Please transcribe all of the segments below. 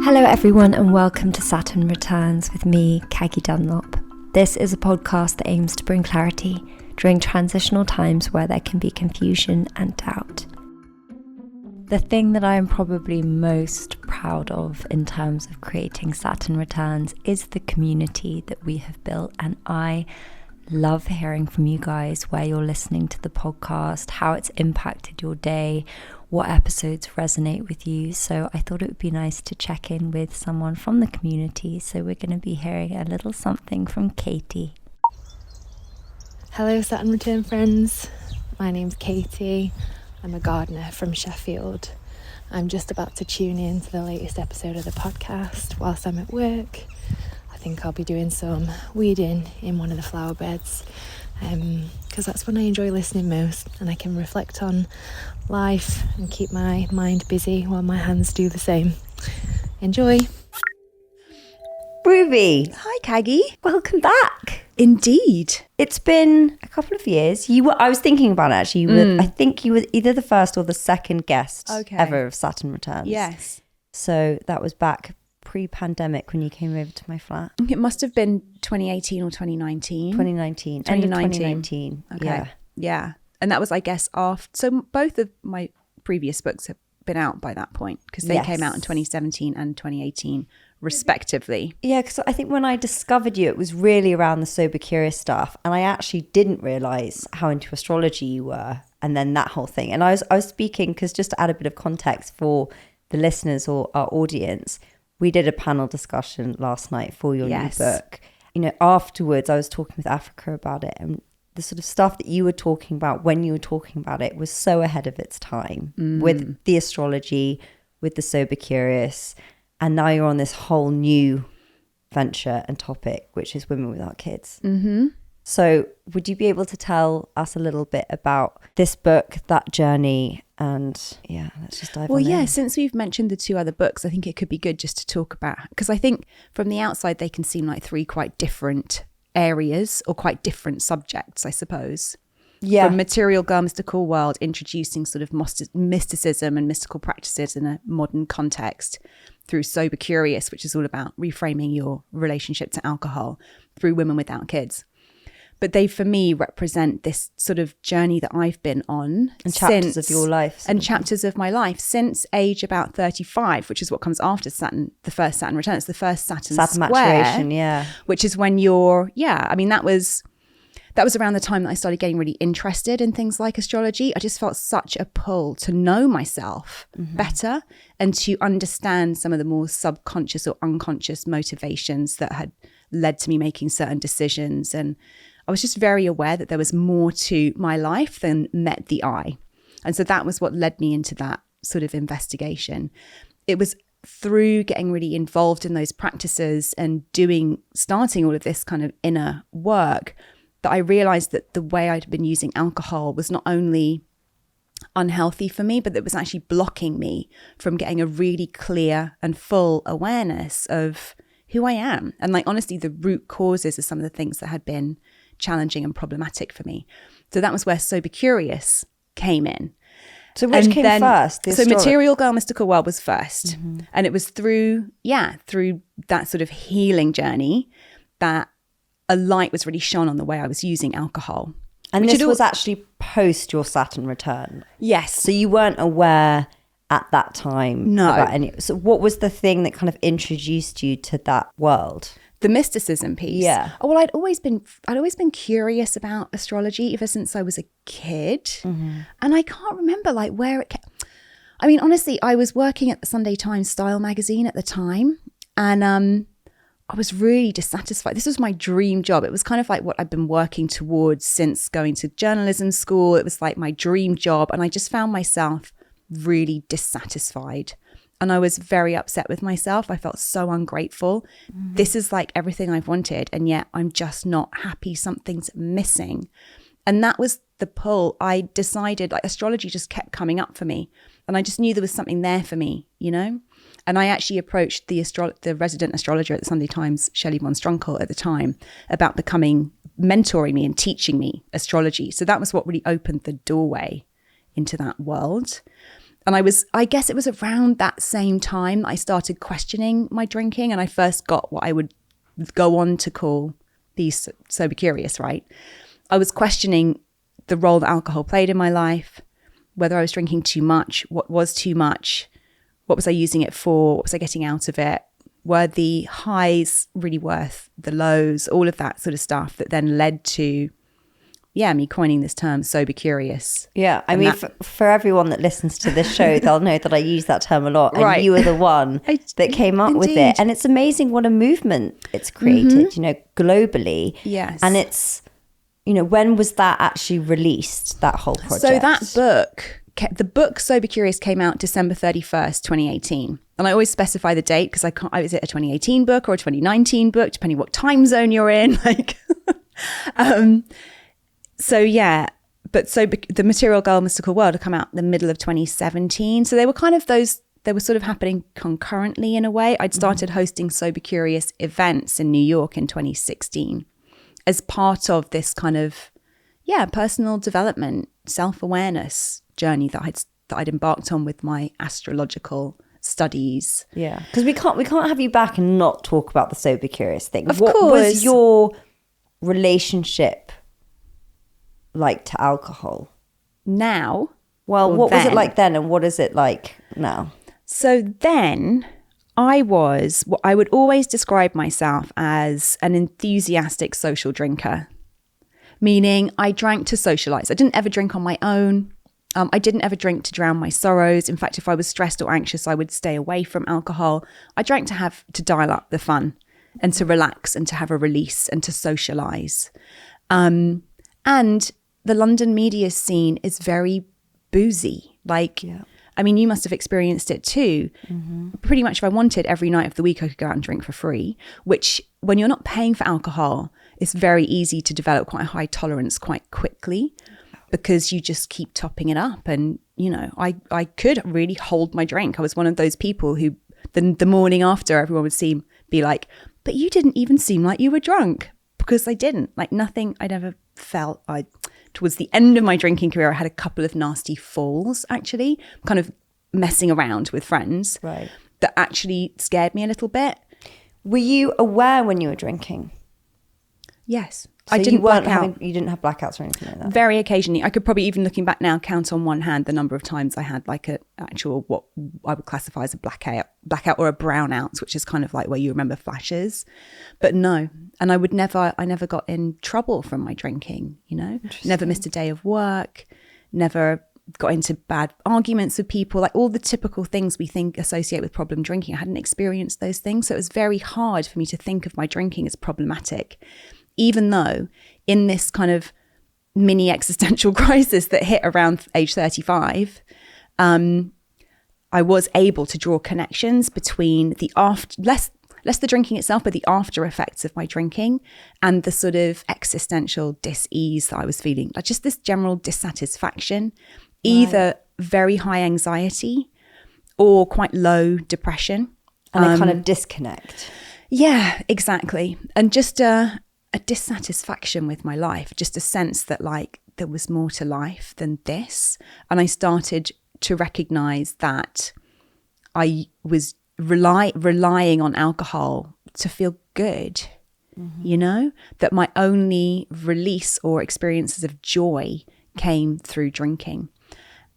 Hello everyone and welcome to Saturn Returns with me, Kaggy Dunlop. This is a podcast that aims to bring clarity during transitional times where there can be confusion and doubt. The thing that I am probably most proud of in terms of creating Saturn Returns is the community that we have built, and I love hearing from you guys where you're listening to the podcast, how it's impacted your day, what episodes resonate with you. So I thought it would be nice to check in with someone from the community. So we're going to be hearing a little something from Katie. Hello Saturn Return friends, my name's Katie. I'm a gardener from Sheffield. I'm just about to tune in to the latest episode of the podcast whilst I'm at work. I think I'll be doing some weeding in one of the flower beds because that's when I enjoy listening most, and I can reflect on life and keep my mind busy while my hands do the same. Enjoy. Ruby, Hi, Kaggy. welcome back. Indeed. It's been a couple of years. I was thinking about it actually. I think you were either the first or the second guest ever of Saturn Returns. Yes. So that was back pre-pandemic when you came over to my flat. It must have been 2018 or 2019. 2019. End of 2019. Okay. Yeah. And that was, I guess, after. So both of my previous books have been out by that point because they came out in 2017 and 2018 respectively. Yeah, because I think when I discovered you, it was really around the sober curious stuff, and I actually didn't realise how into astrology you were, and then that whole thing. And I was speaking because, just to add a bit of context for the listeners or our audience, we did a panel discussion last night for your new book. You know, afterwards I was talking with Africa about it, and the sort of stuff that you were talking about when you were talking about it was so ahead of its time with the astrology, with the sober curious. And now you're on this whole new venture and topic, which is women without kids. Mm-hmm. So would you be able to tell us a little bit about this book, that journey, and let's just dive on in. Since we've mentioned the two other books, I think it could be good just to talk about, because I think from the outside they can seem like three quite different areas or quite different subjects, I suppose. Yeah. From material girl, mystical world, introducing sort of mysticism and mystical practices in a modern context, through Sober Curious, which is all about reframing your relationship to alcohol, through Women Without Kids. But they, for me, represent this sort of journey that I've been on. And chapters of your life. And chapters of my life since age about 35, which is what comes after Saturn, the first Saturn return. It's the first Saturn square, maturation, which is when you're, I mean, that was around the time that I started getting really interested in things like astrology. I just felt such a pull to know myself better and to understand some of the more subconscious or unconscious motivations that had led to me making certain decisions. And I was just very aware that there was more to my life than met the eye. And so that was what led me into that sort of investigation. It was through getting really involved in those practices and starting all of this kind of inner work that I realized that the way I'd been using alcohol was not only unhealthy for me, but that was actually blocking me from getting a really clear and full awareness of who I am. And like, honestly, the root causes of some of the things that had been challenging and problematic for me. So that was where Sober Curious came in. So which came first? So Material Girl, Mystical World was first. And it was through that sort of healing journey that a light was really shone on the way I was using alcohol. And this was actually post your Saturn return? Yes. So you weren't aware at that time? No. About any. So what was the thing that kind of introduced you to that world? The mysticism piece. Yeah. Oh, well, I'd always been curious about astrology ever since I was a kid. And I can't remember like where it came. I mean, honestly, I was working at the Sunday Times Style magazine at the time, and I was really dissatisfied. This was my dream job. It was kind of like what I'd been working towards since going to journalism school. It was like my dream job. And I just found myself really dissatisfied. And I was very upset with myself. I felt so ungrateful. This is like everything I've wanted, and yet I'm just not happy. Something's missing. And that was the pull. I decided, like, astrology just kept coming up for me. And I just knew there was something there for me, you know? And I actually approached the resident astrologer at the Sunday Times, Shelley von Strunkel at the time, about mentoring me and teaching me astrology. So that was what really opened the doorway into that world. And I guess it was around that same time I started questioning my drinking, and I first got what I would go on to call the sober curious, right? I was questioning the role that alcohol played in my life, whether I was drinking too much, what was too much, what was I using it for, what was I getting out of it, were the highs really worth the lows, all of that sort of stuff that then led to me coining this term, sober curious. Yeah, I mean, for everyone that listens to this show, they'll know that I use that term a lot. And you were the one that came up with it. And it's amazing what a movement it's created, globally. Yes. And it's, when was that actually released, that whole project? So the book Sober Curious came out December 31st, 2018. And I always specify the date because is it a 2018 book or a 2019 book, depending what time zone you're in? But the Material Girl Mystical World had come out in the middle of 2017. So they were they were sort of happening concurrently in a way. I'd started hosting Sober Curious events in New York in 2016 as part of this kind of, personal development, self-awareness journey that I'd embarked on with my astrological studies. Yeah, because we can't have you back and not talk about the Sober Curious thing. Of what course. Was your relationship like to alcohol now? Well, what was it like then, and what is it like now? So then I would always describe myself as an enthusiastic social drinker, meaning I drank to socialize. I didn't ever drink on my own. I didn't ever drink to drown my sorrows. In fact, if I was stressed or anxious, I would stay away from alcohol. I drank to dial up the fun and to relax and to have a release and to socialize. And the London media scene is very boozy. I mean, you must have experienced it too. Mm-hmm. Pretty much if I wanted every night of the week, I could go out and drink for free, which when you're not paying for alcohol, it's very easy to develop quite a high tolerance quite quickly because you just keep topping it up. And, I could really hold my drink. I was one of those people who the morning after everyone would be like, but you didn't even seem like you were drunk, because I didn't. Nothing I'd ever felt. Towards the end of my drinking career, I had a couple of nasty falls, actually, kind of messing around with friends, right, that actually scared me a little bit. Were you aware when you were drinking? Yes. So I didn't black out. You didn't have blackouts or anything like that? Very occasionally. I could probably, even looking back now, count on one hand the number of times I had an actual, what I would classify as a blackout or a brownout, which is kind of like where you remember flashes. But no. And I never got in trouble from my drinking, never missed a day of work, never got into bad arguments with people, all the typical things we think associate with problem drinking. I hadn't experienced those things. So it was very hard for me to think of my drinking as problematic, even though in this kind of mini existential crisis that hit around age 35, I was able to draw connections between the less the drinking itself, but the after effects of my drinking and the sort of existential dis-ease that I was feeling, just this general dissatisfaction, either very high anxiety or quite low depression. And a kind of disconnect. Yeah, exactly. And just a dissatisfaction with my life, just a sense that there was more to life than this. And I started to recognize that I was relying on alcohol to feel good, that my only release or experiences of joy came through drinking.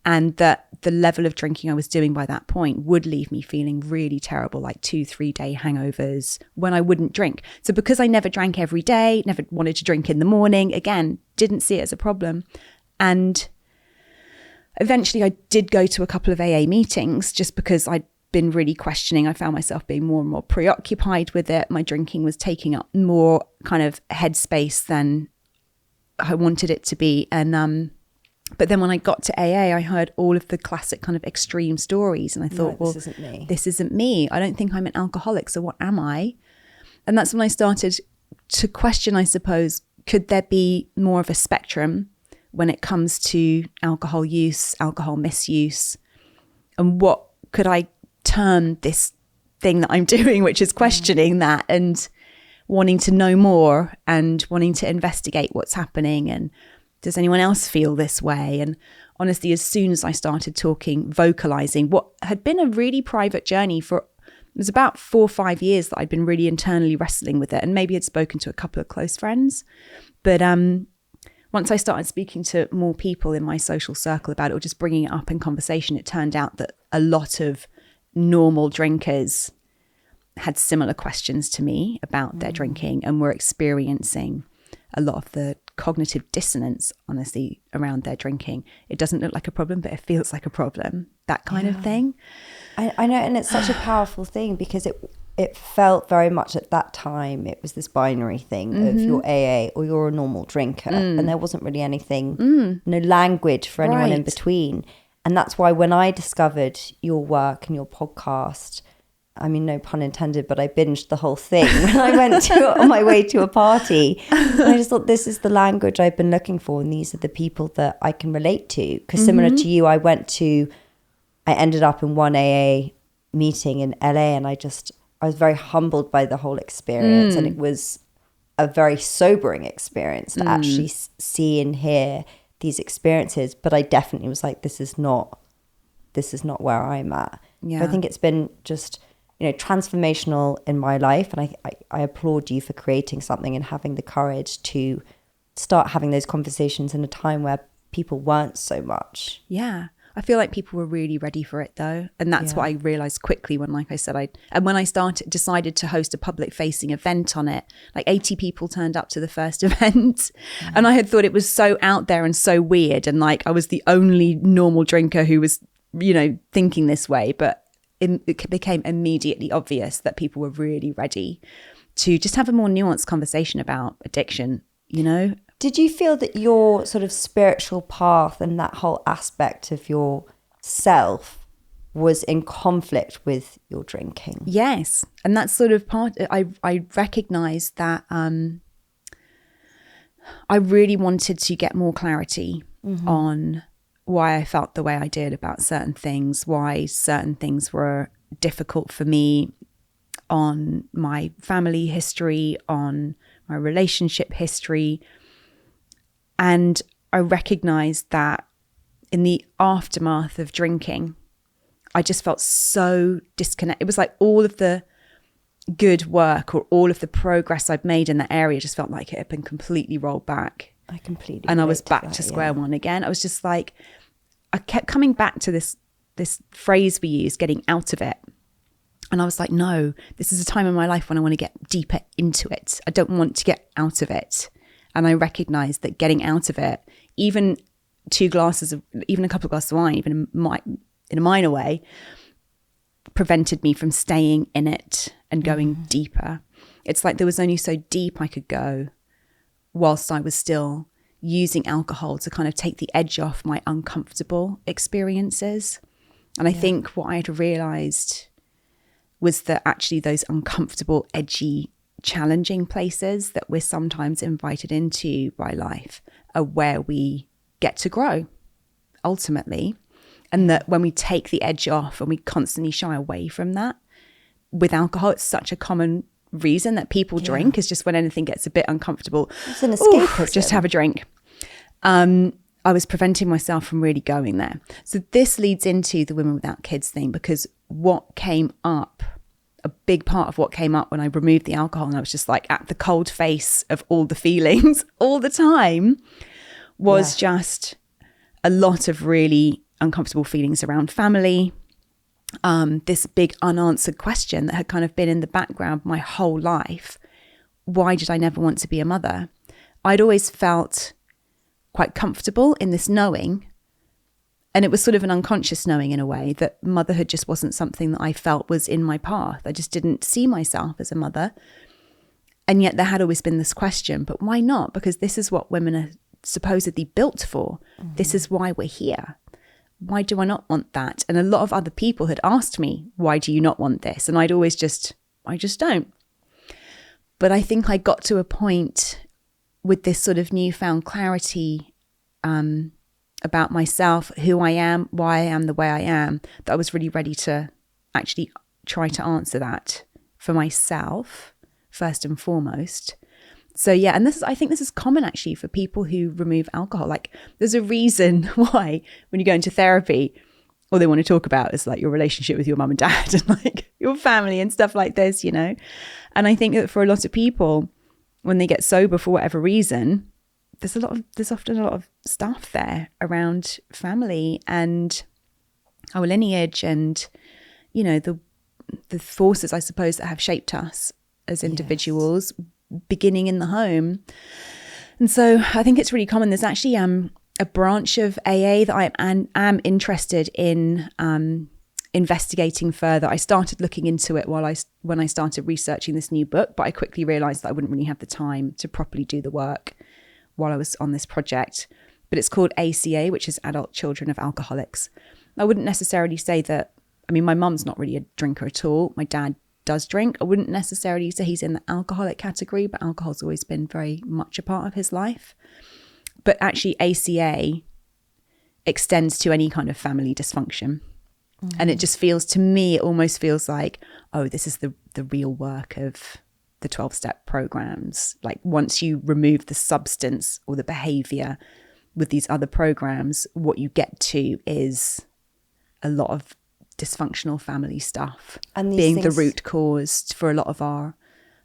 And that the level of drinking I was doing by that point would leave me feeling really terrible, 2-3 day hangovers when I wouldn't drink. So because I never drank every day, never wanted to drink in the morning, again, didn't see it as a problem. And eventually I did go to a couple of AA meetings just because I'd been really questioning. I found myself being more and more preoccupied with it. My drinking was taking up more kind of headspace than I wanted it to be. And but then when I got to AA, I heard all of the classic kind of extreme stories. And I thought, this isn't me. This isn't me. I don't think I'm an alcoholic. So what am I? And that's when I started to question, I suppose, could there be more of a spectrum when it comes to alcohol use, alcohol misuse? And what could I term this thing that I'm doing, which is questioning that and wanting to know more and wanting to investigate what's happening and does anyone else feel this way? And honestly, as soon as I started talking, vocalizing what had been a really private journey for, it was about 4 or 5 years that I'd been really internally wrestling with it, and maybe had spoken to a couple of close friends. But once I started speaking to more people in my social circle about it, or just bringing it up in conversation, it turned out that a lot of normal drinkers had similar questions to me about their drinking, and were experiencing a lot of the cognitive dissonance, honestly, around their drinking. It doesn't look like a problem, but it feels like a problem, that kind of thing. I know, and it's such a powerful thing, because it felt very much at that time, it was this binary thing of you're AA or you're a normal drinker, and there wasn't really anything, no language for anyone in between. And that's why when I discovered your work and your podcast, I mean, no pun intended, but I binged the whole thing when I went on my way to a party. And I just thought, this is the language I've been looking for, and these are the people that I can relate to. Because similar to you, I ended up in one AA meeting in LA, and I was very humbled by the whole experience. And it was a very sobering experience to actually see and hear these experiences. But I definitely was like, this is not where I'm at. Yeah. I think it's been just, transformational in my life. And I applaud you for creating something and having the courage to start having those conversations in a time where people weren't so much. Yeah. I feel like people were really ready for it though. And that's what I realized quickly when, like I said, when I decided to host a public facing event on it, like 80 people turned up to the first event. And I had thought it was so out there and so weird. And like, I was the only normal drinker who was, thinking this way. But it became immediately obvious that people were really ready to just have a more nuanced conversation about addiction, Did you feel that your sort of spiritual path and that whole aspect of your self was in conflict with your drinking? Yes. And that's sort of I recognized that I really wanted to get more clarity on why I felt the way I did about certain things, why certain things were difficult for me, on my family history, on my relationship history. And I recognized that in the aftermath of drinking, I just felt so disconnected. It was like all of the good work or all of the progress I'd made in that area just felt like it had been completely rolled back. I completely And I was relate back that, to square one again. I was just like, I kept coming back to this phrase we use, getting out of it. And I was like, no, this is a time in my life when I want to get deeper into it. I don't want to get out of it. And I recognized that getting out of it, even a couple of glasses of wine, even in a minor way, prevented me from staying in it and going deeper. It's like there was only so deep I could go whilst I was still using alcohol to kind of take the edge off my uncomfortable experiences. And I think what I had realized was that actually those uncomfortable, edgy, challenging places that we're sometimes invited into by life are where we get to grow ultimately. And that when we take the edge off and we constantly shy away from that with alcohol, it's such a common reason that people drink, is just when anything gets a bit uncomfortable, it's an escapism. Just have a drink. I was preventing myself from really going there. So this leads into the women without kids thing, because what came up, a big part of what came up when I removed the alcohol and I was just like at the cold face of all the feelings all the time, was just a lot of really uncomfortable feelings around family. This big unanswered question that had kind of been in the background my whole life. Why did I never want to be a mother? I'd always felt quite comfortable in this knowing, and it was sort of an unconscious knowing in a way, that motherhood just wasn't something that I felt was in my path. I just didn't see myself as a mother. And yet there had always been this question, but why not? Because this is what women are supposedly built for. This is why we're here. Why do I not want that? And a lot of other people had asked me, why do you not want this? And I'd always I just don't. But I think I got to a point with this sort of newfound clarity about myself, who I am, why I am the way I am, that I was really ready to actually try to answer that for myself, first and foremost, So yeah, and I think this is common actually for people who remove alcohol. Like there's a reason why when you go into therapy, all they want to talk about is like your relationship with your mum and dad and like your family and stuff like this, you know? And I think that for a lot of people, when they get sober for whatever reason, there's often a lot of stuff there around family and our lineage and, you know, the forces, I suppose, that have shaped us as individuals, beginning in the home. And so I think it's really common. There's actually a branch of AA that I am interested in investigating further. I started looking into it when I started researching this new book, but I quickly realized that I wouldn't really have the time to properly do the work while I was on this project. But it's called ACA, which is Adult Children of Alcoholics. I wouldn't necessarily say that, I mean, my mum's not really a drinker at all. My dad does drink. I wouldn't necessarily say he's in the alcoholic category, but alcohol's always been very much a part of his life. But actually ACA extends to any kind of family dysfunction. And it just feels, to me, it almost feels like, oh, this is the real work of the 12-step programs. Like once you remove the substance or the behavior with these other programs, what you get to is a lot of dysfunctional family stuff, and being the root cause for a lot of our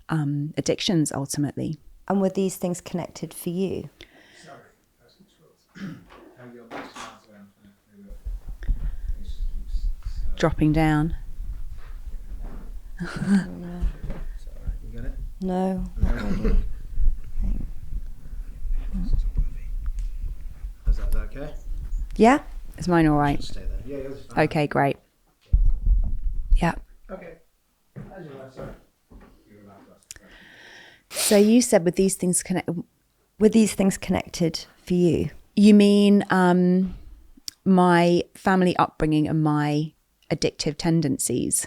addictions ultimately. And were these things connected for you? Dropping down. You got it? No, not really. Is that okay? Yeah? Is mine all right? Stay there. Yeah, yours is fine. Okay, great. Yeah. Okay. As you like, sorry. You were about to ask the question. So you said with these things Were these things connected for you? you mean my family upbringing and my addictive tendencies?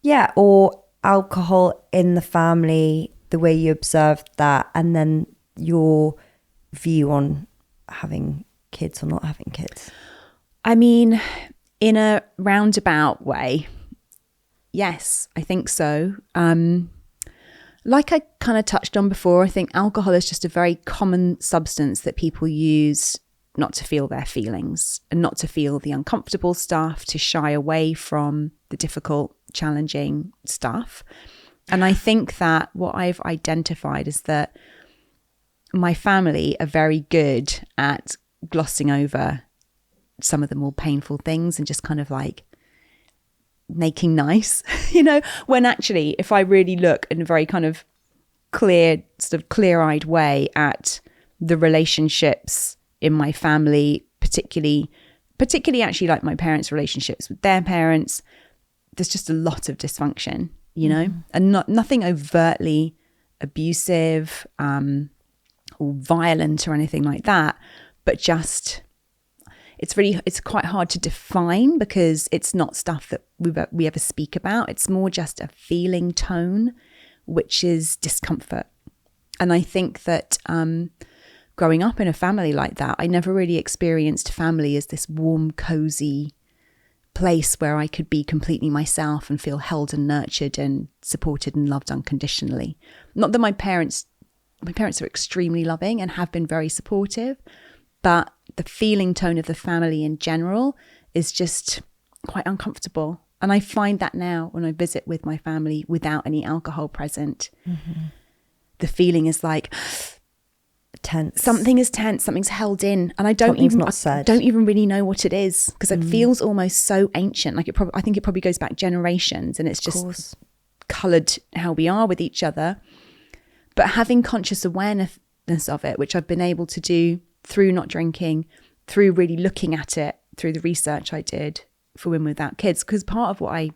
Yeah, or alcohol in the family, the way you observed that, and then your view on having kids or not having kids. I mean, in a roundabout way, yes, I think so. Like I kind of touched on before, I think alcohol is just a very common substance that people use not to feel their feelings and not to feel the uncomfortable stuff, to shy away from the difficult, challenging stuff. And I think that what I've identified is that my family are very good at glossing over some of the more painful things and just kind of like making nice, you know, when actually if I really look in a very kind of clear, sort of clear-eyed way at the relationships in my family, particularly actually like my parents' relationships with their parents, there's just a lot of dysfunction, you know, and nothing overtly abusive or violent or anything like that, but just it's quite hard to define because it's not stuff that we ever speak about. It's more just a feeling tone, which is discomfort. And I think that growing up in a family like that, I never really experienced family as this warm, cozy place where I could be completely myself and feel held and nurtured and supported and loved unconditionally. Not that my parents are extremely loving and have been very supportive, but the feeling tone of the family in general is just quite uncomfortable. And I find that now when I visit with my family without any alcohol present, the feeling is like Tense. something is tense, something's held in, and I don't even really know what it is because it feels almost so ancient. Like I think it probably goes back generations, and it's just coloured how we are with each other. But having conscious awareness of it, which I've been able to do through not drinking, through really looking at it, through the research I did for Women Without Kids, because part of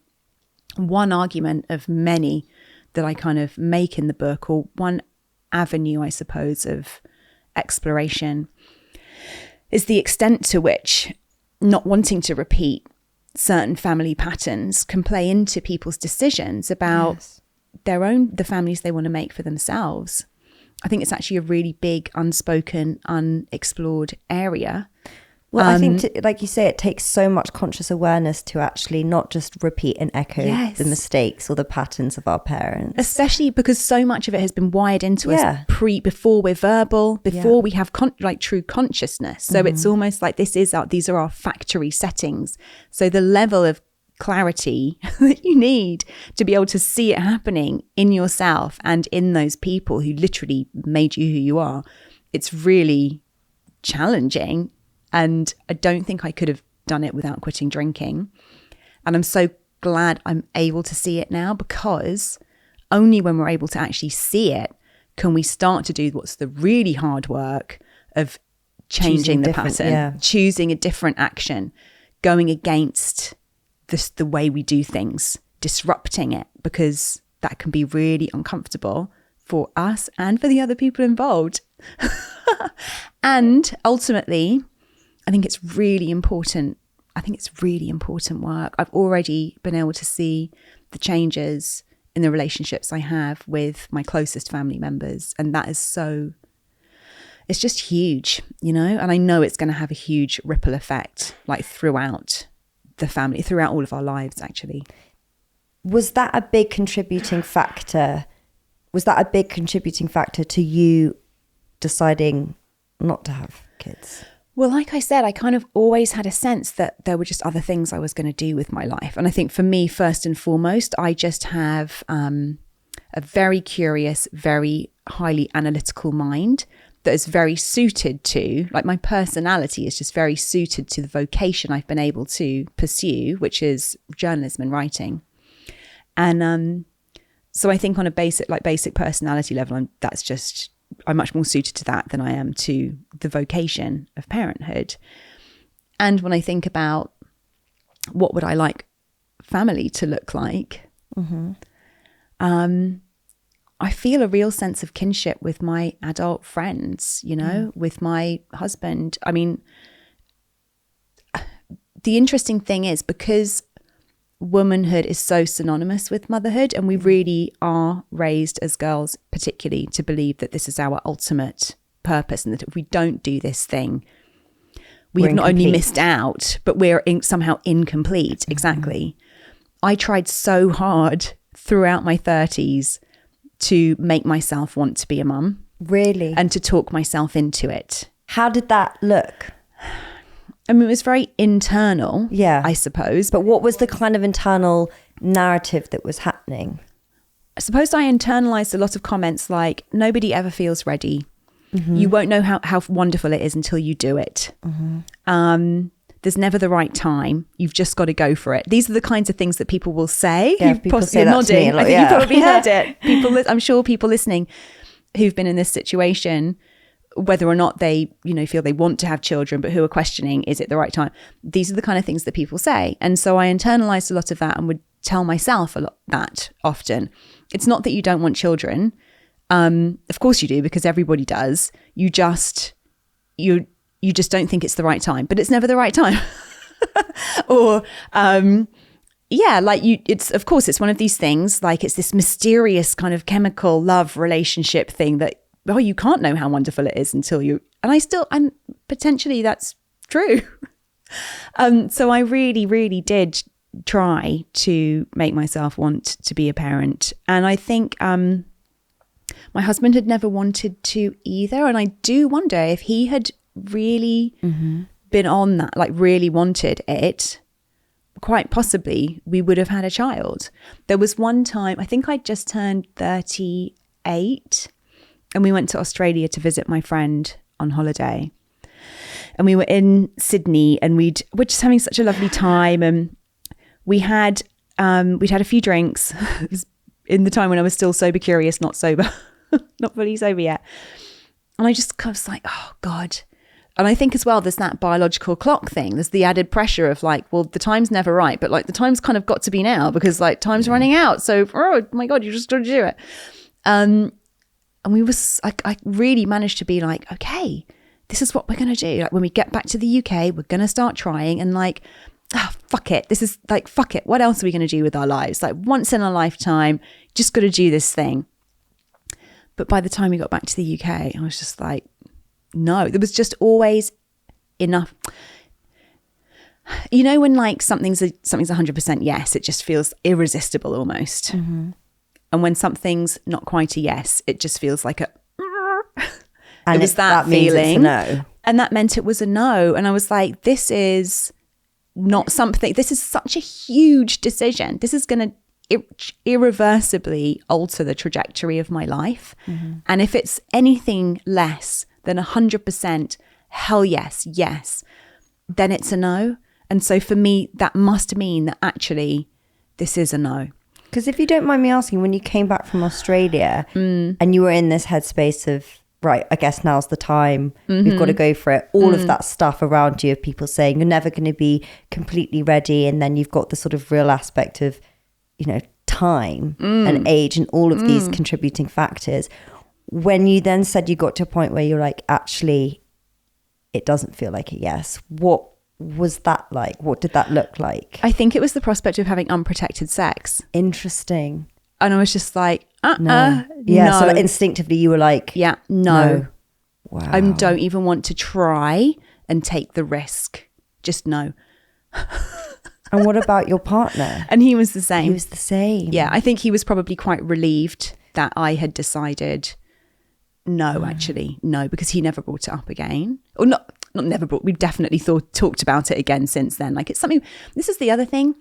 one argument of many that I kind of make in the book, or one avenue, I suppose, of exploration, is the extent to which not wanting to repeat certain family patterns can play into people's decisions about the families they want to make for themselves. I think it's actually a really big, unspoken, unexplored area. Well, I think, like you say, it takes so much conscious awareness to actually not just repeat and echo the mistakes or the patterns of our parents. Especially because so much of it has been wired into us before we're verbal, before we have true consciousness. So it's almost like these are our factory settings. So the level of clarity that you need to be able to see it happening in yourself and in those people who literally made you who you are, it's really challenging. And I don't think I could have done it without quitting drinking. And I'm so glad I'm able to see it now, because only when we're able to actually see it can we start to do what's the really hard work of changing the pattern, choosing a different action, going against the way we do things, disrupting it, because that can be really uncomfortable for us and for the other people involved. And ultimately, I think it's really important. I think it's really important work. I've already been able to see the changes in the relationships I have with my closest family members. And that is it's just huge, you know? And I know it's going to have a huge ripple effect, like throughout the family, throughout all of our lives, actually. Was that a big contributing factor? Was that a big contributing factor to you deciding not to have kids? Well, like I said, I kind of always had a sense that there were just other things I was going to do with my life. And I think for me, first and foremost, I just have a very curious, very highly analytical mind that is very suited to, like, my personality is just very suited to the vocation I've been able to pursue, which is journalism and writing. And so I think on a basic personality level, I'm much more suited to that than I am to the vocation of parenthood. And when I think about what would I like family to look like, I feel a real sense of kinship with my adult friends, you know, with my husband. I mean, the interesting thing is, because womanhood is so synonymous with motherhood, and we really are raised as girls particularly to believe that this is our ultimate purpose, and that if we don't do this thing, we have not only missed out, but we're somehow incomplete. Exactly. I tried so hard throughout my 30s to make myself want to be a mum. Really? And to talk myself into it. How did that look? I mean, it was very internal, I suppose. But what was the kind of internal narrative that was happening? I suppose I internalized a lot of comments like, nobody ever feels ready. You won't know how wonderful it is until you do it. There's never the right time. You've just got to go for it. These are the kinds of things that people will say. Yeah, people say that to me a lot. I think you probably heard it. I'm sure people listening who've been in this situation, whether or not they, feel they want to have children, but who are questioning, is it the right time? These are the kind of things that people say. And so I internalized a lot of that and would tell myself a lot that often. It's not that you don't want children. Of course you do, because everybody does. You just don't think it's the right time, but it's never the right time. Or, it's one of these things, like it's this mysterious kind of chemical love relationship thing that, you can't know how wonderful it is until and potentially that's true. So I really, really did try to make myself want to be a parent. And I think, my husband had never wanted to either. And I do wonder if he had really been on that, like really wanted it, quite possibly we would have had a child. There was one time, I think I'd just turned 38, and we went to Australia to visit my friend on holiday. And we were in Sydney, and we're just having such a lovely time. And we'd had a few drinks. It was in the time when I was still sober curious, not sober, not fully sober yet. And I just kind of was like, oh God. And I think as well, there's that biological clock thing. There's the added pressure of like, well, the time's never right, but like the time's kind of got to be now because like time's running out. So, oh my God, you just got to do it. And I really managed to be like, okay, this is what we're going to do. Like when we get back to the UK, we're going to start trying, and like, fuck it. This is like, fuck it. What else are we going to do with our lives? Like once in a lifetime, just got to do this thing. But by the time we got back to the UK, I was just like, no, there was just always enough. you know, when like something's 100% yes, it just feels irresistible almost. Mm-hmm. And when something's not quite a yes, it just feels like a, And it was that means feeling. it's a no. And that meant it was a no. And I was like, this is not something, this is such a huge decision. This is going to irreversibly alter the trajectory of my life. Mm-hmm. And if it's anything less than 100% hell yes, then it's a no. And so for me, that must mean that actually this is a no. Because if you don't mind me asking, when you came back from Australia and you were in this headspace of, right, I guess now's the time, we've got to go for it, all of that stuff around you of people saying you're never going to be completely ready, and then you've got the sort of real aspect of, you know, time and age and all of these contributing factors. When you then said you got to a point where you're like, actually, it doesn't feel like a yes, what was that like? What did that look like? I think it was the prospect of having unprotected sex. Interesting. And I was just like, no. No. So like instinctively you were like, yeah, no. Wow. I don't even want to try and take the risk. Just no. And what about your partner? And he was the same. He was the same. Yeah, I think he was probably quite relieved that I had decided no, actually, no, because he never brought it up again. Or not never brought, we've definitely talked about it again since then. Like, it's something, this is the other thing.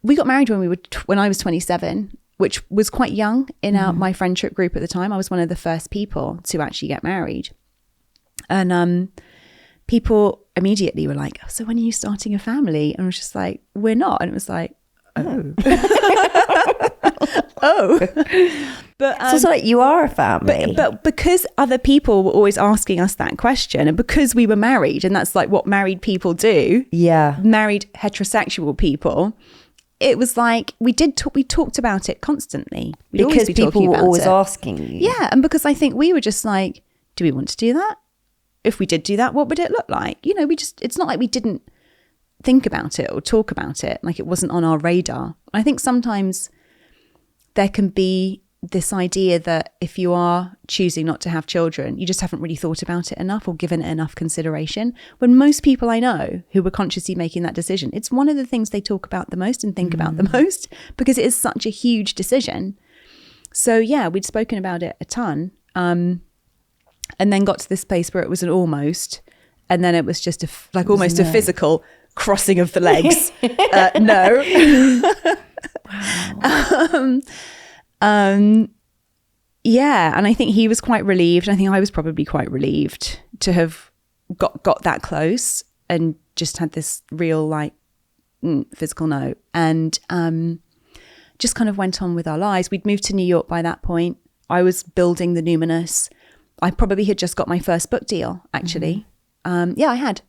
We got married when I was 27, which was quite young in my friendship group at the time. I was one of the first people to actually get married. And people immediately were like, so when are you starting a family? And I was just like, we're not. And it was like, oh. Oh. But it's also like you are a family. But because other people were always asking us that question, and because we were married, and that's like what married people do. Yeah. Married heterosexual people. It was like we talked about it constantly. Because people were always asking you. Yeah. And because I think we were just like, do we want to do that? If we did do that, what would it look like? You know, it's not like we didn't think about it or talk about it. Like, it wasn't on our radar. I think sometimes there can be this idea that if you are choosing not to have children, you just haven't really thought about it enough or given it enough consideration. When most people I know who were consciously making that decision, it's one of the things they talk about the most and think about the most, because it is such a huge decision. So yeah, we'd spoken about it a ton, and then got to this place where it was an almost, and then it was just almost a physical crossing of the legs. No. Wow. Yeah, and I think he was quite relieved. I think I was probably quite relieved to have got that close and just had this real physical no, and just kind of went on with our lives. We'd moved to New York by that point. I was building the numinous. I probably had just got my first book deal, actually. Yeah, I had.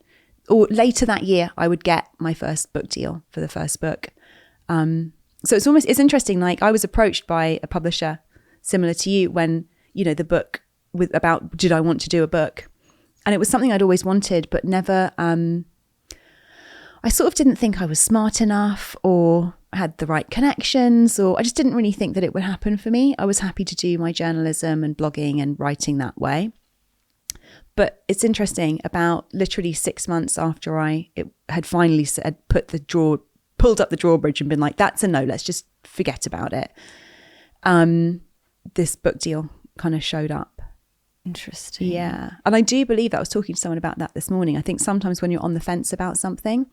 Or later that year, I would get my first book deal for the first book. So it's interesting. Like, I was approached by a publisher similar to you when, you know, the book about did I want to do a book, and it was something I'd always wanted, but never. I sort of didn't think I was smart enough or had the right connections, or I just didn't really think that it would happen for me. I was happy to do my journalism and blogging and writing that way. But it's interesting, about literally 6 months after I had finally pulled up the drawbridge and been like, that's a no, let's just forget about it. This book deal kind of showed up. Interesting. Yeah. And I do believe that. I was talking to someone about that this morning. I think sometimes when you're on the fence about something,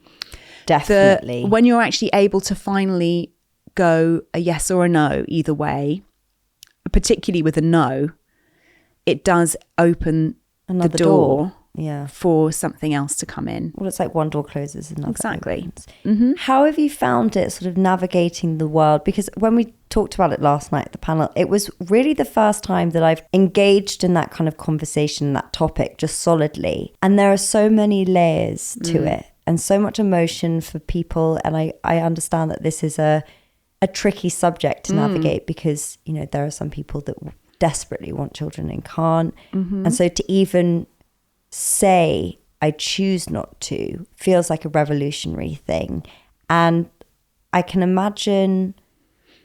definitely, when you're actually able to finally go a yes or a no either way, particularly with a no, it does open another the door. Yeah. For something else to come in. Well, it's like one door closes, another exactly. opens. Mm-hmm. How have you found it sort of navigating the world? Because when we talked about it last night at the panel, it was really the first time that I've engaged in that kind of conversation, that topic, just solidly. And there are so many layers to it and so much emotion for people. And I understand that this is a tricky subject to navigate because, you know, there are some people that desperately want children and can't. Mm-hmm. And so to even say I choose not to feels like a revolutionary thing. And I can imagine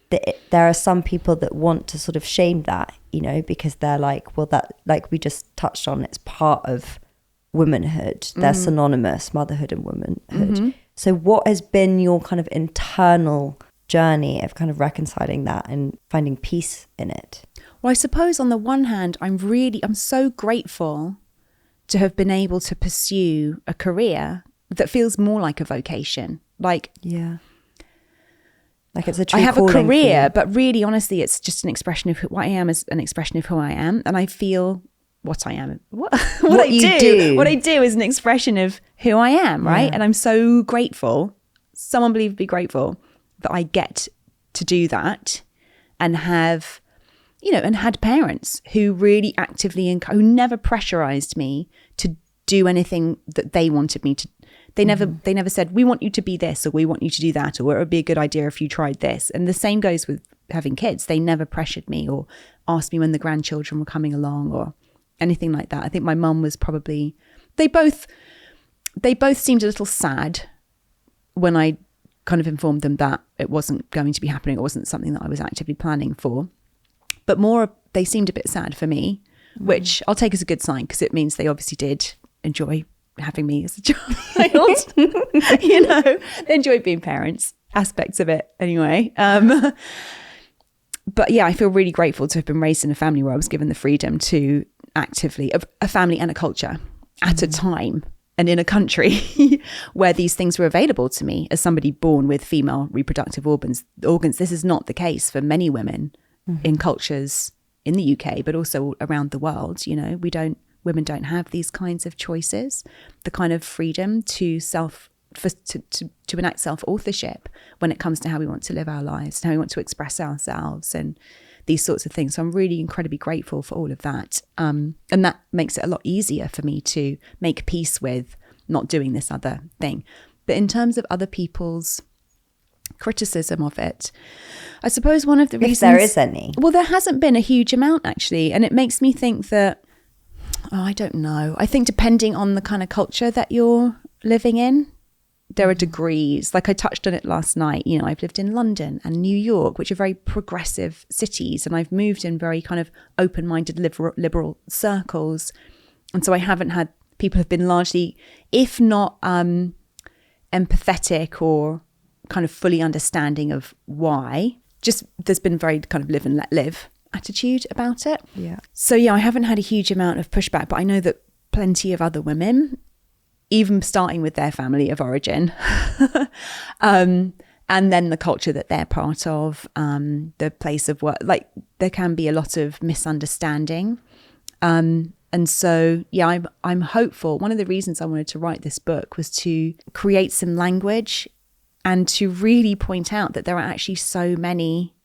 that there are some people that want to sort of shame that, you know, because they're like, well, that, like we just touched on, it's part of womanhood. They're synonymous, motherhood and womanhood. So what has been your kind of internal journey of kind of reconciling that and finding peace in it? Well, I suppose on the one hand, I'm so grateful to have been able to pursue a career that feels more like a vocation. Like, yeah, like it's a true I have a calling career, for you. but really, honestly, it's just an expression of what I am, is an expression of who I am. And I feel what I am, what I do is an expression of who I am, right? Yeah. And I'm so grateful, so unbelievably grateful that I get to do that and have, and had parents who really actively, who never pressurized me to do anything that they wanted me to. They never said, we want you to be this, or we want you to do that, or it would be a good idea if you tried this. And the same goes with having kids. They never pressured me or asked me when the grandchildren were coming along or anything like that. I think my mum was probably, they both seemed a little sad when I kind of informed them that it wasn't going to be happening. It wasn't something that I was actively planning for. But more, they seemed a bit sad for me, which I'll take as a good sign, because it means they obviously did enjoy having me as a child. They enjoyed being parents, aspects of it anyway. But yeah, I feel really grateful to have been raised in a family where I was given the freedom to actively, a family and a culture at a time and in a country where these things were available to me as somebody born with female reproductive organs. This is not the case for many women in cultures in the UK, but also around the world. Women don't have these kinds of choices, the kind of freedom to enact self-authorship when it comes to how we want to live our lives and how we want to express ourselves and these sorts of things. So I'm really incredibly grateful for all of that. And that makes it a lot easier for me to make peace with not doing this other thing. But in terms of other people's criticism of it, I suppose one of the reasons... If there is any. Well, there hasn't been a huge amount, actually. And it makes me think that, I don't know. I think depending on the kind of culture that you're living in, there are degrees. Like I touched on it last night. I've lived in London and New York, which are very progressive cities. And I've moved in very kind of open-minded liberal circles. And so I haven't had, people have been largely, if not empathetic or kind of fully understanding of why, just there's been very kind of live and let live attitude about it. Yeah. So yeah, I haven't had a huge amount of pushback, but I know that plenty of other women, even starting with their family of origin, and then the culture that they're part of, the place of work, like there can be a lot of misunderstanding. And so, yeah, I'm hopeful. One of the reasons I wanted to write this book was to create some language and to really point out that there are actually so many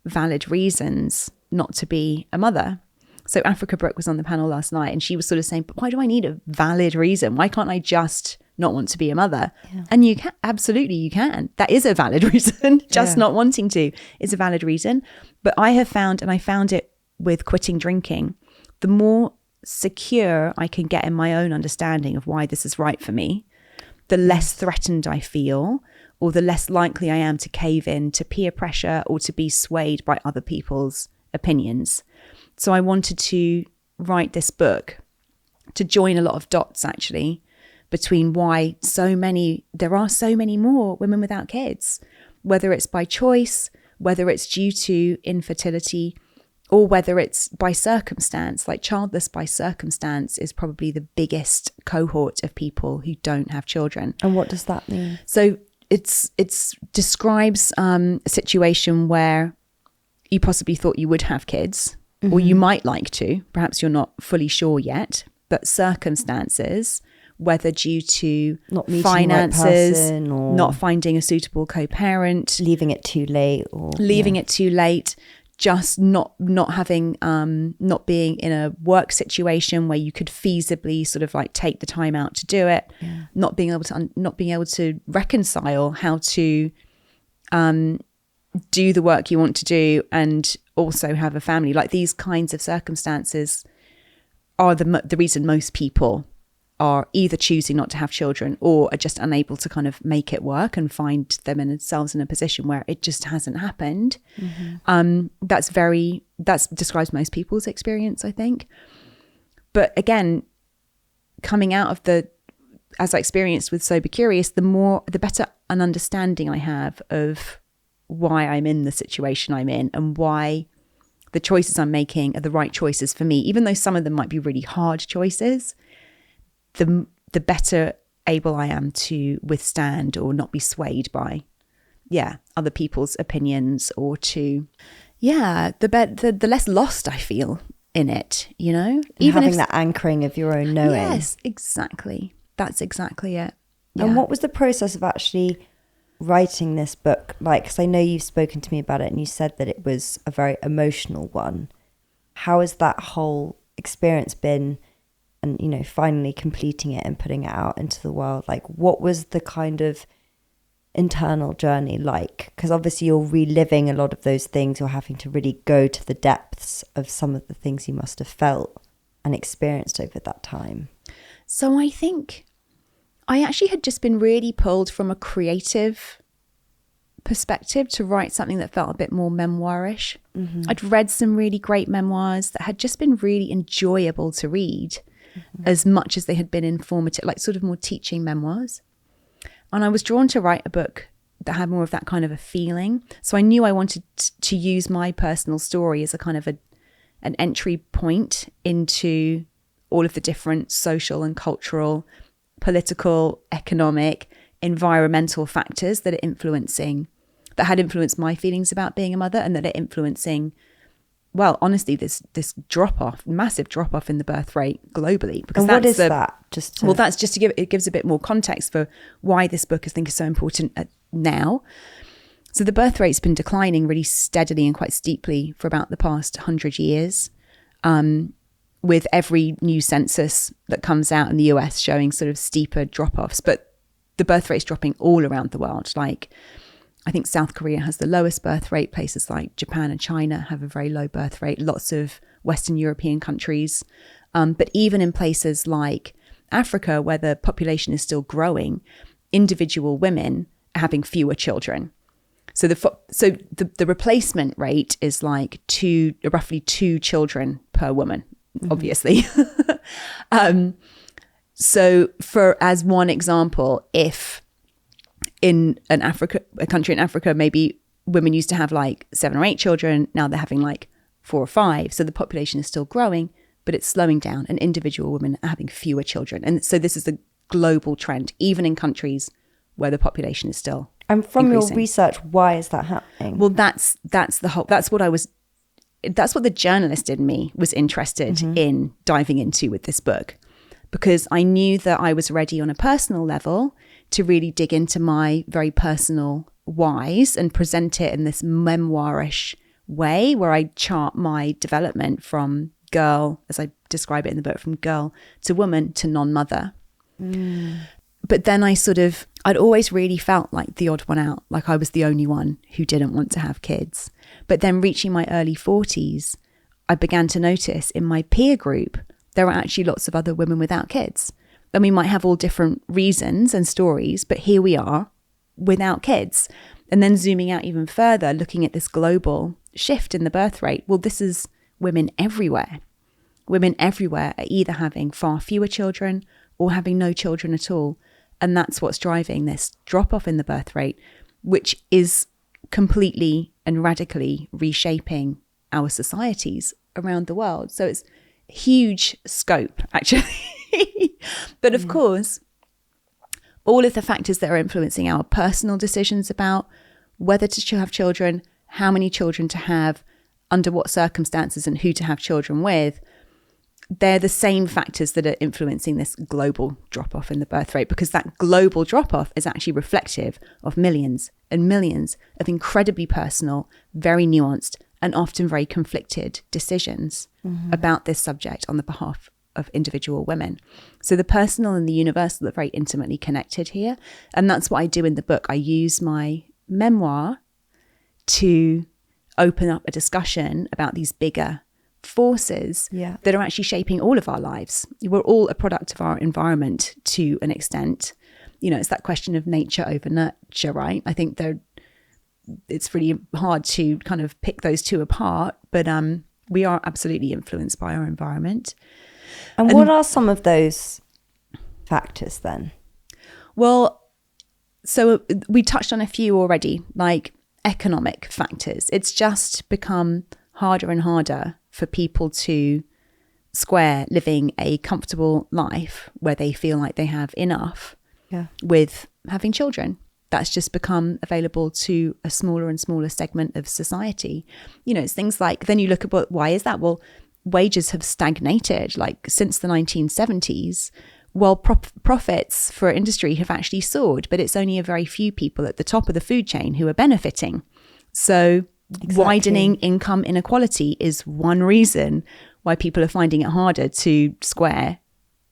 valid reasons not to be a mother. So Africa Brooke was on the panel last night and she was sort of saying, but why do I need a valid reason? Why can't I just not want to be a mother? Yeah. And you can, absolutely you can. That is a valid reason. Just not wanting to is a valid reason. But I have found, and I found it with quitting drinking, the more secure I can get in my own understanding of why this is right for me, the less threatened I feel, or the less likely I am to cave in to peer pressure or to be swayed by other people's opinions. So I wanted to write this book to join a lot of dots actually between why there are so many more women without kids, whether it's by choice, whether it's due to infertility, or whether it's by circumstance. Like childless by circumstance is probably the biggest cohort of people who don't have children. And what does that mean? So it's describes a situation where you possibly thought you would have kids, or you might like to, perhaps you're not fully sure yet, but circumstances, whether due to not meeting finances, the right person, or not finding a suitable co-parent, leaving it too late, or it too late, just not having, not being in a work situation where you could feasibly sort of like take the time out to do it, not being able to reconcile how to do the work you want to do and also have a family. Like these kinds of circumstances are the reason most people are either choosing not to have children or are just unable to kind of make it work and find themselves in a position where it just hasn't happened. That describes most people's experience, I think. But again, coming out of the as I experienced with Sober Curious, the better an understanding I have of why I'm in the situation I'm in and why the choices I'm making are the right choices for me, even though some of them might be really hard choices, the better able I am to withstand or not be swayed by, other people's opinions, or to, the less lost I feel in it, you know? And even having that anchoring of your own knowing. Yes, exactly. That's exactly it. Yeah. And what was the process of actually writing this book like? Because I know you've spoken to me about it and you said that it was a very emotional one. How has that whole experience been, and, you know, finally completing it and putting it out into the world? Like, what was the kind of internal journey like? Because obviously you're reliving a lot of those things. You're having to really go to the depths of some of the things you must have felt and experienced over that time. So I think I actually had just been really pulled from a creative perspective to write something that felt a bit more memoirish. Mm-hmm. I'd read some really great memoirs that had just been really enjoyable to read, as much as they had been informative, like sort of more teaching memoirs. And I was drawn to write a book that had more of that kind of a feeling. So I knew I wanted to use my personal story as a kind of an entry point into all of the different social and cultural, political, economic, environmental factors that had influenced my feelings about being a mother, and that are influencing, well, honestly, this massive drop off in the birth rate globally. Because and what is that? That's just to it gives a bit more context for why this book I think is so important now. So the birth rate's been declining really steadily and quite steeply for about the past 100 years. With every new census that comes out in the US showing sort of steeper drop-offs, but the birth rate's dropping all around the world. Like, I think South Korea has the lowest birth rate. Places like Japan and China have a very low birth rate. Lots of Western European countries. But even in places like Africa, where the population is still growing, individual women are having fewer children. So the replacement rate is like roughly 2 children per woman. Obviously. So as one example, if in a country in Africa, maybe women used to have like 7 or 8 children, now they're having like 4 or 5. So the population is still growing, but it's slowing down, and individual women are having fewer children. And so this is a global trend, even in countries where the population is still And from increasing. Your research, why is that happening? Well, that's what the journalist in me was interested in diving into with this book, because I knew that I was ready on a personal level to really dig into my very personal whys and present it in this memoirish way, where I chart my development from girl, as I describe it in the book, from girl to woman to non-mother. But then I'd always really felt like the odd one out, like I was the only one who didn't want to have kids. But then reaching my early 40s, I began to notice in my peer group, there are actually lots of other women without kids. And we might have all different reasons and stories, but here we are without kids. And then zooming out even further, looking at this global shift in the birth rate. Well, this is women everywhere. Women everywhere are either having far fewer children or having no children at all. And that's what's driving this drop off in the birth rate, which is completely and radically reshaping our societies around the world. So it's huge scope, actually. But of course, all of the factors that are influencing our personal decisions about whether to have children, how many children to have, under what circumstances, and who to have children with, they're the same factors that are influencing this global drop-off in the birth rate, because that global drop-off is actually reflective of millions and millions of incredibly personal, very nuanced, and often very conflicted decisions about this subject on the behalf of individual women. So the personal and the universal are very intimately connected here. And that's what I do in the book. I use my memoir to open up a discussion about these bigger forces that are actually shaping all of our lives. We're all a product of our environment to an extent. You know, it's that question of nature over nurture, right? I think it's really hard to kind of pick those two apart, but we are absolutely influenced by our environment. And what are some of those factors then? Well, so we touched on a few already, like economic factors. It's just become harder and harder for people to square living a comfortable life where they feel like they have enough with having children. That's just become available to a smaller and smaller segment of society. You know, it's things like, then you look at why is that? Well, wages have stagnated like since the 1970s. Well, profits for industry have actually soared, but it's only a very few people at the top of the food chain who are benefiting. So widening income inequality is one reason why people are finding it harder to square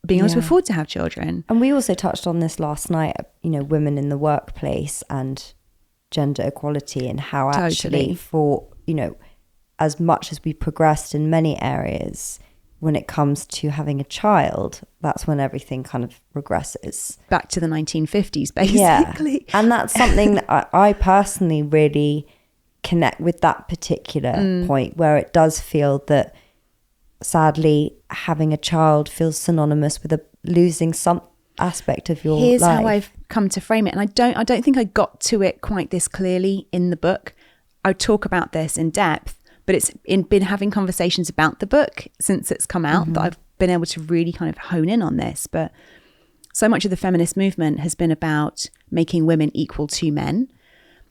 being able to afford to have children. And we also touched on this last night, you know, women in the workplace and gender equality, and how actually for, you know, as much as we progressed in many areas, when it comes to having a child, that's when everything kind of regresses. Back to the 1950s, basically. Yeah. And that's something that I personally really connect with, that particular point, where it does feel that sadly having a child feels synonymous with losing some aspect of your Here's life. how I've come to frame it. And I don't think I got to it quite this clearly in the book. I talk about this in depth, but it's been having conversations about the book since it's come out that I've been able to really kind of hone in on this. But so much of the feminist movement has been about making women equal to men,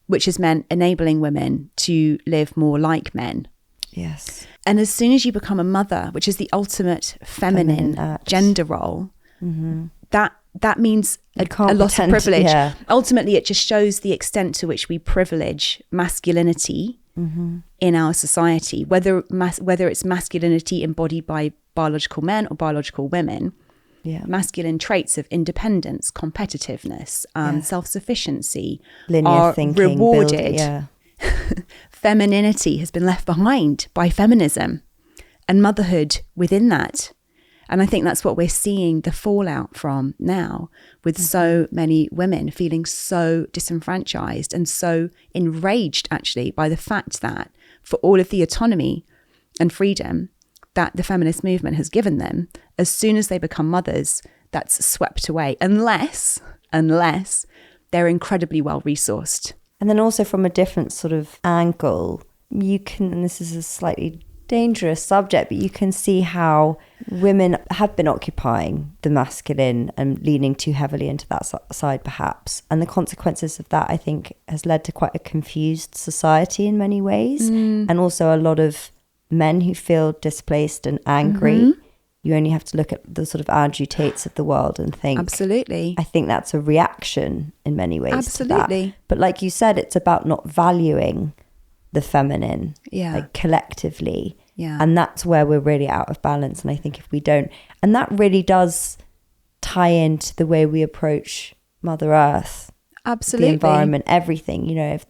which has meant enabling women to live more like men. Yes. And as soon as you become a mother, which is the ultimate feminine gender role, that means a loss of privilege. Yeah. Ultimately, it just shows the extent to which we privilege masculinity in our society, whether it's masculinity embodied by biological men or biological women. Masculine traits of independence, competitiveness, self-sufficiency linear are thinking, rewarded. Femininity has been left behind by feminism, and motherhood within that. And I think that's what we're seeing the fallout from now, with so many women feeling so disenfranchised and so enraged actually by the fact that for all of the autonomy and freedom that the feminist movement has given them, as soon as they become mothers, that's swept away, unless they're incredibly well resourced. And then also from a different sort of angle, you can, and this is a slightly dangerous subject, but you can see how women have been occupying the masculine and leaning too heavily into that side perhaps. And the consequences of that, I think, has led to quite a confused society in many ways. And also a lot of men who feel displaced and angry. You only have to look at the sort of Andrew Tates of the world and think, absolutely, I think that's a reaction in many ways. Absolutely. To that. But like you said, it's about not valuing the feminine, like collectively. And that's where we're really out of balance. And I think if we don't, and that really does tie into the way we approach Mother Earth, absolutely, the environment, everything, you know, if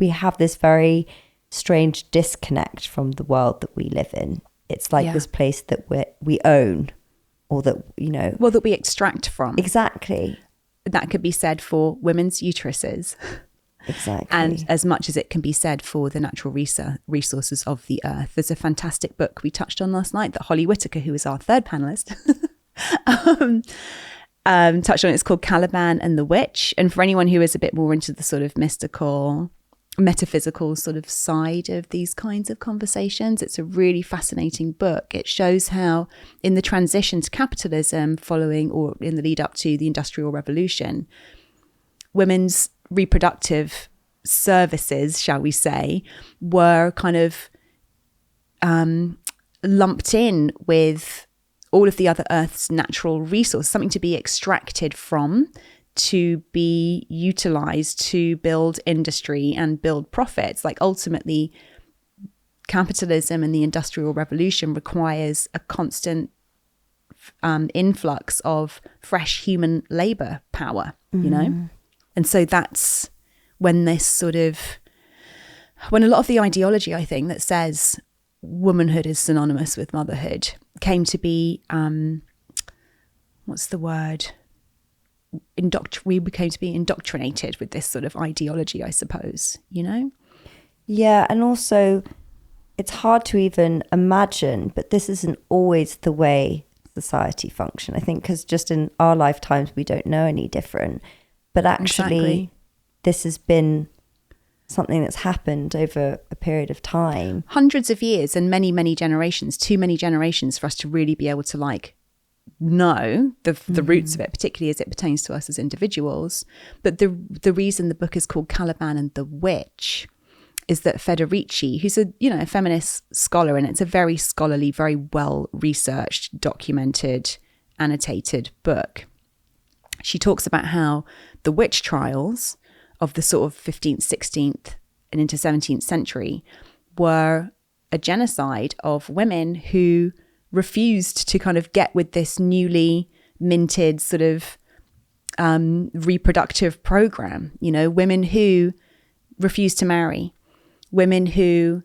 we have this very strange disconnect from the world that we live in. It's like this place that we own, or that, you know, well, that we extract from. Exactly. That could be said for women's uteruses. Exactly. And as much as it can be said for the natural resources of the earth. There's a fantastic book we touched on last night that Holly Whitaker, who is our third panelist, touched on. It's called Caliban and the Witch. And for anyone who is a bit more into the sort of mystical, metaphysical sort of side of these kinds of conversations, it's a really fascinating book. It shows how in the transition to capitalism following, or in the lead up to the Industrial Revolution, women's reproductive services, shall we say, were kind of lumped in with all of the other Earth's natural resources, something to be extracted from, to be utilized to build industry and build profits. Like ultimately, capitalism and the Industrial Revolution requires a constant influx of fresh human labor power, you know? And so that's when this sort of, when a lot of the ideology, I think, that says womanhood is synonymous with motherhood came to be, what's the word? We became to be indoctrinated with this sort of ideology, I suppose, you know? Yeah, and also it's hard to even imagine, but this isn't always the way society function. I think because just in our lifetimes, we don't know any different. But actually, this has been something that's happened over a period of time. Hundreds of years and many, many generations, too many generations for us to really be able to like know the roots of it, particularly as it pertains to us as individuals. But the reason the book is called Caliban and the Witch is that Federici, who's a feminist scholar, and it's a very scholarly, very well researched, documented, annotated book. She talks about how the witch trials of the sort of 15th, 16th and into 17th century were a genocide of women who refused to kind of get with this newly minted sort of reproductive program. Women who refused to marry, women who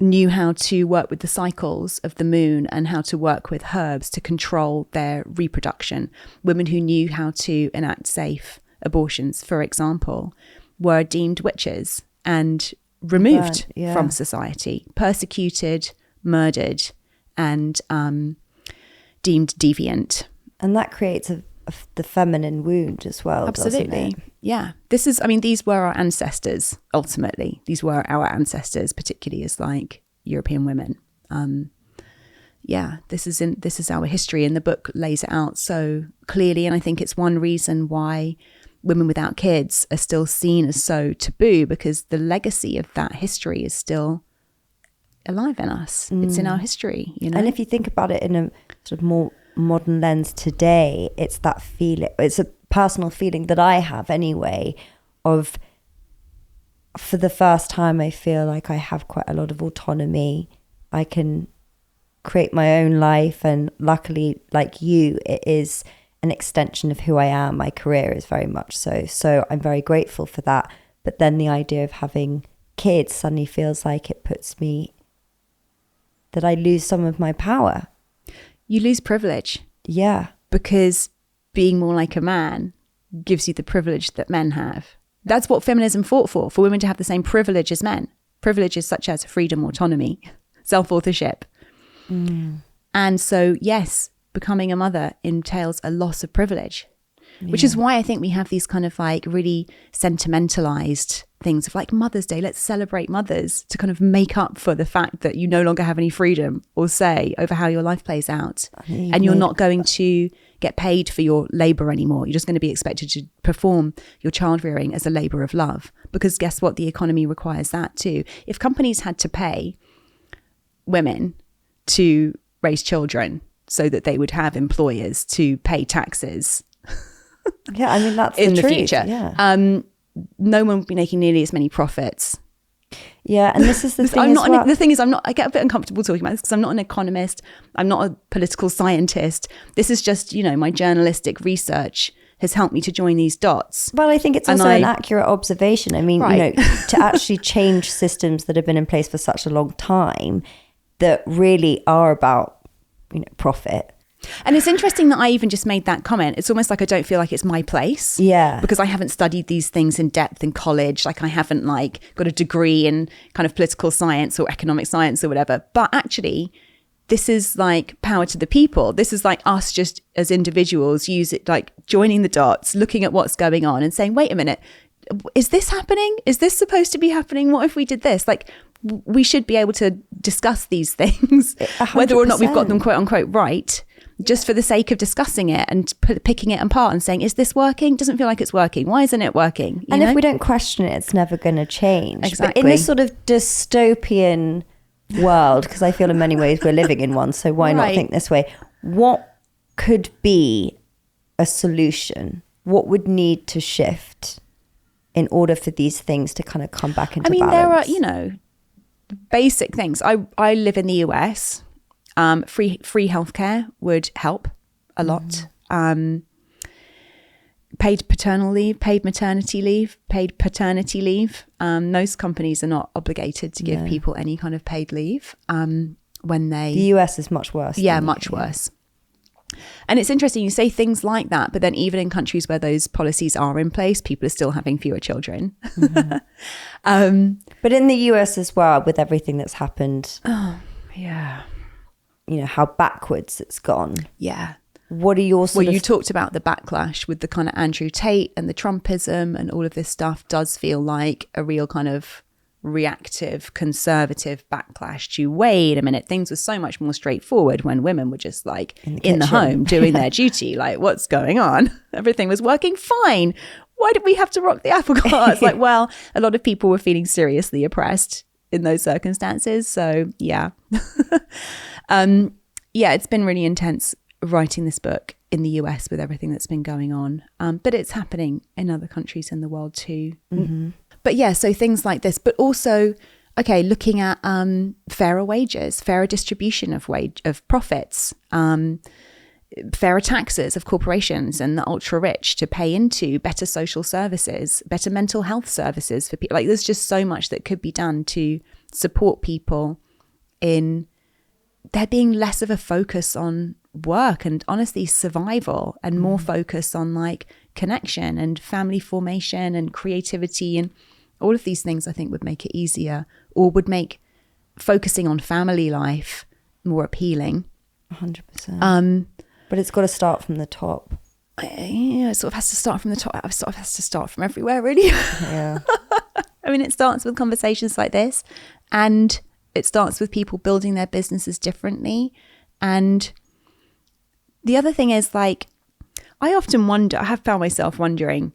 knew how to work with the cycles of the moon and how to work with herbs to control their reproduction, women who knew how to enact safe abortions, for example, were deemed witches and removed from society, persecuted, murdered, and deemed deviant. And that creates the feminine wound as well. Absolutely. Yeah. These were our ancestors, ultimately. These were our ancestors, particularly as like European women. This is our history, and the book lays it out so clearly. And I think it's one reason why women without kids are still seen as so taboo, because the legacy of that history is still alive in us. It's in our history, And if you think about it in a sort of more modern lens today, it's that feeling, it's a personal feeling that I have anyway, of for the first time I feel like I have quite a lot of autonomy. I can create my own life, and luckily, like you, it is an extension of who I am. My career is very much so I'm very grateful for that. But then the idea of having kids suddenly feels like it puts me, that I lose some of my power. You lose privilege. Yeah. Because being more like a man gives you the privilege that men have. That's what feminism fought for women to have the same privilege as men. Privileges such as freedom, autonomy, self-authorship. And so, yes, becoming a mother entails a loss of privilege, which is why I think we have these kind of like really sentimentalized things of like Mother's Day, let's celebrate mothers, to kind of make up for the fact that you no longer have any freedom or say over how your life plays out. And you're not going to get paid for your labor anymore. You're just going to be expected to perform your child rearing as a labor of love, because guess what? The economy requires that too. If companies had to pay women to raise children so that they would have employers to pay taxes, that's in the truth. future, no one would be making nearly as many profits. And this is the thing. The thing is, I get a bit uncomfortable talking about this because I'm not an economist. I'm not a political scientist. This is just, my journalistic research has helped me to join these dots. Well, I think it's also an accurate observation. I mean, to actually change systems that have been in place for such a long time that really are about, profit. And it's interesting that I even just made that comment. It's almost like I don't feel like it's my place. Yeah. Because I haven't studied these things in depth in college. Like I haven't got a degree in kind of political science or economic science or whatever. But actually, this is like power to the people. This is like us just as individuals joining the dots, looking at what's going on and saying, wait a minute, is this happening? Is this supposed to be happening? What if we did this? Like, we should be able to discuss these things, 100%. Whether or not we've got them quote unquote right, just for the sake of discussing it and picking it apart and saying, is this working? Doesn't feel like it's working. Why isn't it working? And if we don't question it, it's never going to change. Exactly. But in this sort of dystopian world, because I feel in many ways we're living in one, so why not think this way? What could be a solution? What would need to shift in order for these things to kind of come back into balance? There are, basic things. I live in the US. Free healthcare would help a lot. Paid paternal leave, paid maternity leave, paid paternity leave. Most companies are not obligated to give people any kind of paid leave when they... The US is much worse. Yeah, much worse. And it's interesting, you say things like that, but then even in countries where those policies are in place, people are still having fewer children. But in the US as well, with everything that's happened. Oh, yeah. how backwards it's gone. Yeah. What are your Well, you talked about the backlash with the kind of Andrew Tate and the Trumpism and all of this stuff does feel like a real kind of reactive, conservative backlash to, wait a minute, things were so much more straightforward when women were just like in the home doing their duty. Like, what's going on? Everything was working fine. Why did we have to rock the apple cart? It's like, well, a lot of people were feeling seriously oppressed in those circumstances. So yeah. Yeah, it's been really intense writing this book in the US with everything that's been going on. But it's happening in other countries in the world too. Mm-hmm. But yeah, so things like this, but also, okay, looking at fairer wages, fairer distribution of profits, fairer taxes of corporations and the ultra rich to pay into, better social services, better mental health services for people. Like, there's just so much that could be done to support people in there being less of a focus on work and honestly survival, and more focus on like connection and family formation and creativity, and all of these things I think would make it easier, or would make focusing on family life more appealing. 100%. But it's got to start from the top. Yeah, it sort of has to start from the top. It sort of has to start from everywhere, really. Yeah. I mean, it starts with conversations like this, and it starts with people building their businesses differently. And the other thing is, like, I often wonder, I have found myself wondering,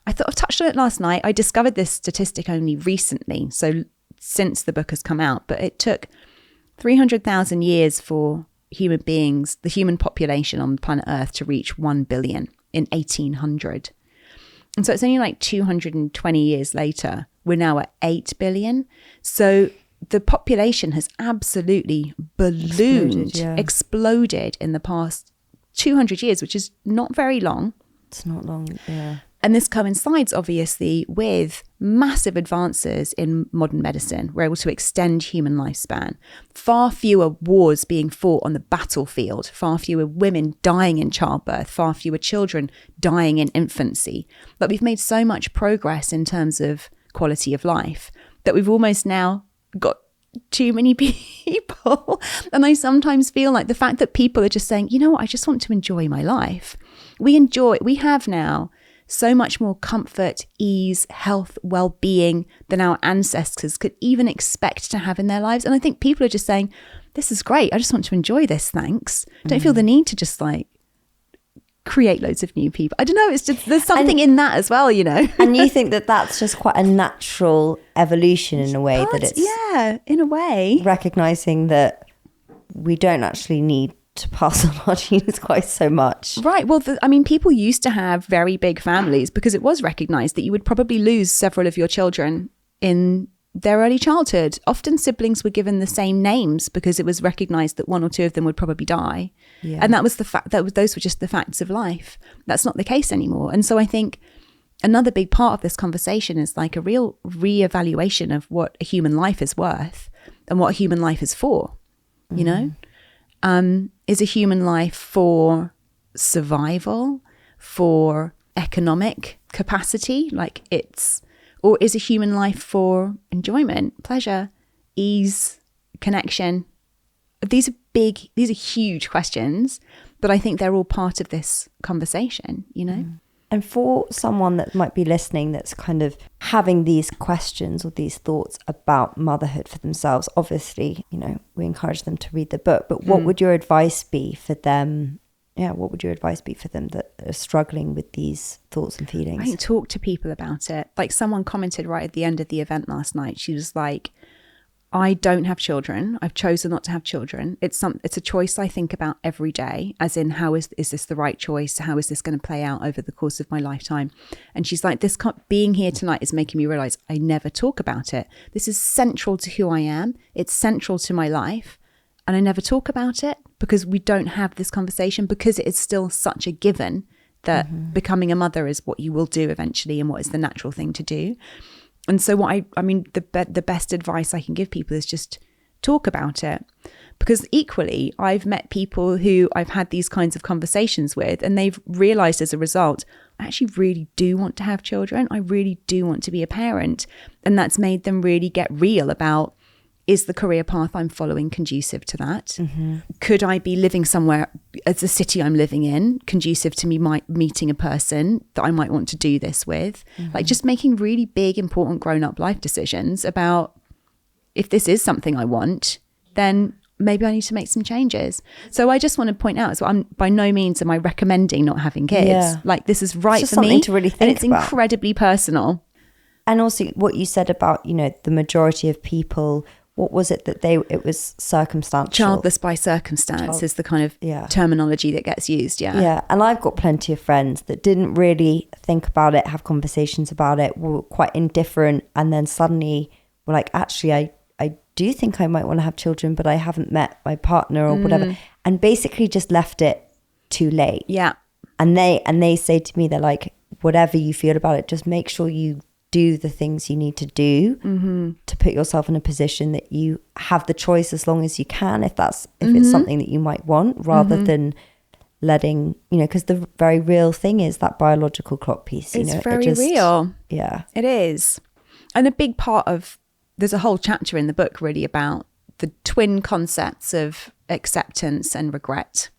I thought I touched on it last night. I discovered this statistic only recently, so since the book has come out, but it took 300,000 years for human beings, the human population on planet Earth, to reach 1 billion in 1800. And so it's only like 220 years later, we're now at 8 billion. So the population has absolutely ballooned, exploded in the past 200 years, which is not very long. It's not long, yeah. And this coincides, obviously, with massive advances in modern medicine. We're able to extend human lifespan. Far fewer wars being fought on the battlefield, far fewer women dying in childbirth, far fewer children dying in infancy. But we've made so much progress in terms of quality of life that we've almost now got too many people. And I sometimes feel like the fact that people are just saying, you know what, I just want to enjoy my life. We have now so much more comfort, ease, health, well-being than our ancestors could even expect to have in their lives. And I think people are just saying, this is great. I just want to enjoy this. Thanks. I don't feel the need to just like create loads of new people. I don't know. It's just, there's something in that as well, you know. And you think that that's just quite a natural evolution in a way, that it's, yeah, in a way, recognizing that we don't actually need to pass on our genes quite so much. Right. Well, people used to have very big families because it was recognized that you would probably lose several of your children in their early childhood. Often siblings were given the same names because it was recognized that one or two of them would probably die. Yeah. And that was the fact, those were just the facts of life. That's not the case anymore. And so I think another big part of this conversation is like a real reevaluation of what a human life is worth and what a human life is for, you know? Is a human life for survival, for economic capacity, or is a human life for enjoyment, pleasure, ease, connection? These are huge questions, but I think they're all part of this conversation, you know? And for someone that might be listening that's kind of having these questions or these thoughts about motherhood for themselves, obviously, you know, we encourage them to read the book, but what would your advice be for them? Yeah, what would your advice be for them that are struggling with these thoughts and feelings? I think talk to people about it. Like, someone commented right at the end of the event last night. She was like, I don't have children. I've chosen not to have children. It's a choice I think about every day, as in, how is this the right choice? How is this going to play out over the course of my lifetime? And she's like, being here tonight is making me realize I never talk about it. This is central to who I am. It's central to my life. And I never talk about it because we don't have this conversation, because it is still such a given that becoming a mother is what you will do eventually and what is the natural thing to do. And so the best advice I can give people is just talk about it. Because equally, I've met people who I've had these kinds of conversations with, and they've realized as a result, I actually really do want to have children. I really do want to be a parent. And that's made them really get real about is the career path I'm following conducive to that? Mm-hmm. Could I be living somewhere, as the city I'm living in, conducive to me meeting a person that I might want to do this with? Like just making really big, important grown-up life decisions about, if this is something I want, then maybe I need to make some changes. So I just want to point out, so I'm by no means am I recommending not having kids. Yeah. Like this is right It's just for me. something to really and think it's about. incredibly personal. And also what you said about, you know, the majority of people, what was it that it was circumstantial? Childless by circumstance is the kind of terminology that gets used. Yeah. And I've got plenty of friends that didn't really think about it, have conversations about it, were quite indifferent. And then suddenly were like, actually, I do think I might want to have children, but I haven't met my partner or whatever. And basically just left it too late. Yeah. And they say to me, they're like, whatever you feel about it, just make sure you do the things you need to do to put yourself in a position that you have the choice as long as you can, if it's something that you might want, rather than letting, you know, because the very real thing is that biological clock piece. It's very real. Yeah. It is. And a big part of, there's a whole chapter in the book really about the twin concepts of acceptance and regret.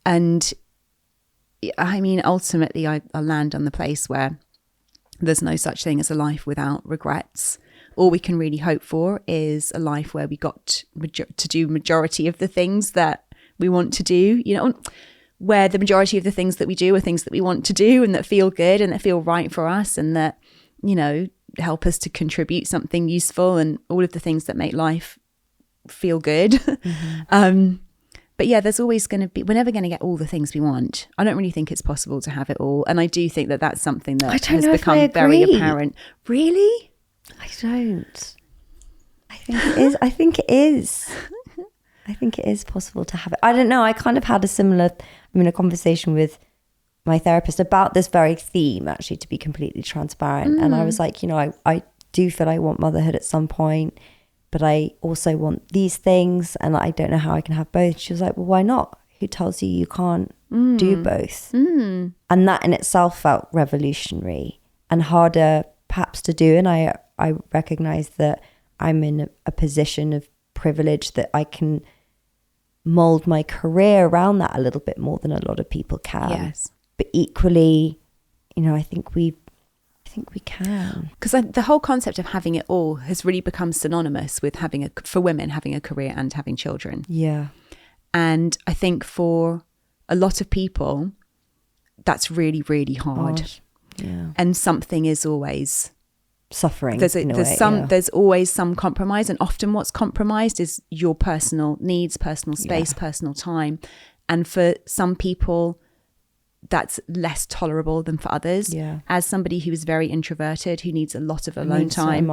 And I mean, ultimately, I land on the place where there's no such thing as a life without regrets. All we can really hope for is a life where we got to do majority of the things that we want to do, you know, where the majority of the things that we do are things that we want to do and that feel good and that feel right for us and that, you know, help us to contribute something useful and all of the things that make life feel good. But yeah, there's always going to be, we're never going to get all the things we want. I don't really think it's possible to have it all. And I do think that that's something that has become very apparent. Really? I don't. I think it is. I think it is. I think it is possible to have it. I don't know. I kind of had a conversation with my therapist about this very theme, actually, to be completely transparent. And I was like, you know, I do feel I want motherhood at some point, but I also want these things and I don't know how I can have both. She was like, well, why not? Who tells you you can't do both? And that in itself felt revolutionary and harder perhaps to do. And I recognize that I'm in a position of privilege that I can mold my career around that a little bit more than a lot of people can. Yes. But equally, you know, I think we can. Because the whole concept of having it all has really become synonymous with for women, having a career and having children. Yeah. And I think for a lot of people, that's really, really hard. Yeah. And something is always suffering. There's always some compromise. And often what's compromised is your personal needs, personal space, personal time. And for some people, that's less tolerable than for others. Yeah. As somebody who is very introverted, who needs a lot of alone time.